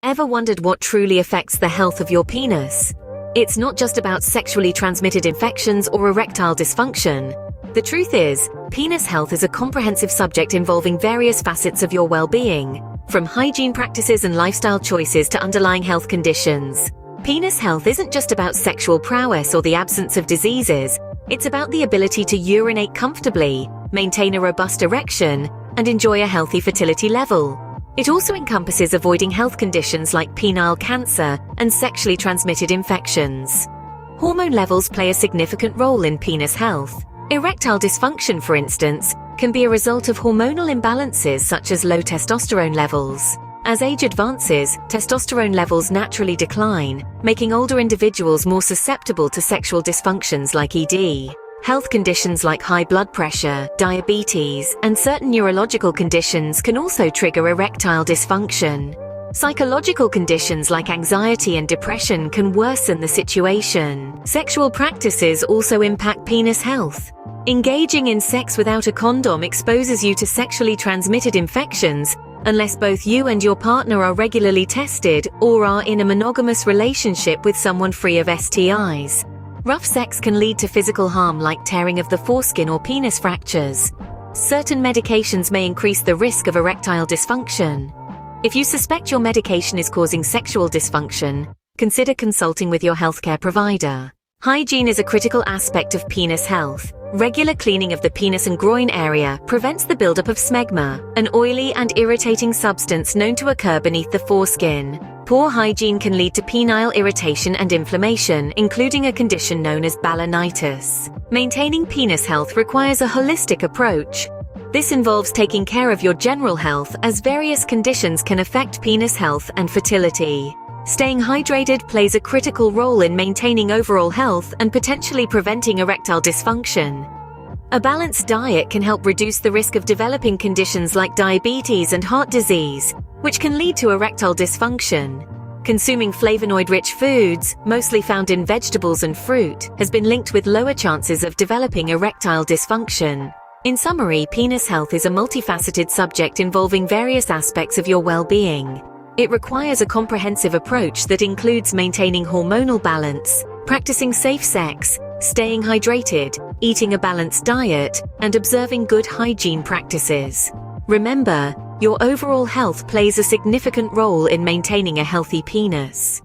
Ever wondered what truly affects the health of your penis? It's not just about sexually transmitted infections or erectile dysfunction. The truth is, penis health is a comprehensive subject involving various facets of your well-being, from hygiene practices and lifestyle choices to underlying health conditions. Penis health isn't just about sexual prowess or the absence of diseases. It's about the ability to urinate comfortably, maintain a robust erection, and enjoy a healthy fertility level. It also encompasses avoiding health conditions like penile cancer and sexually transmitted infections. Hormone levels play a significant role in penis health. Erectile dysfunction, for instance, can be a result of hormonal imbalances such as low testosterone levels. As age advances, testosterone levels naturally decline, making older individuals more susceptible to sexual dysfunctions like ED. Health conditions like high blood pressure, diabetes, and certain neurological conditions can also trigger erectile dysfunction. Psychological conditions like anxiety and depression can worsen the situation. Sexual practices also impact penis health. Engaging in sex without a condom exposes you to sexually transmitted infections unless both you and your partner are regularly tested or are in a monogamous relationship with someone free of STIs. Rough sex can lead to physical harm like tearing of the foreskin or penis fractures. Certain medications may increase the risk of erectile dysfunction. If you suspect your medication is causing sexual dysfunction, consider consulting with your healthcare provider. Hygiene is a critical aspect of penis health. Regular cleaning of the penis and groin area prevents the buildup of smegma, an oily and irritating substance known to occur beneath the foreskin. Poor hygiene can lead to penile irritation and inflammation, including a condition known as balanitis. Maintaining penis health requires a holistic approach. This involves taking care of your general health, as various conditions can affect penis health and fertility. Staying hydrated plays a critical role in maintaining overall health and potentially preventing erectile dysfunction. A balanced diet can help reduce the risk of developing conditions like diabetes and heart disease, which can lead to erectile dysfunction. Consuming flavonoid-rich foods, mostly found in vegetables and fruit, has been linked with lower chances of developing erectile dysfunction. In summary, penis health is a multifaceted subject involving various aspects of your well-being. It requires a comprehensive approach that includes maintaining hormonal balance, practicing safe sex, staying hydrated, eating a balanced diet, and observing good hygiene practices. Remember, your overall health plays a significant role in maintaining a healthy penis.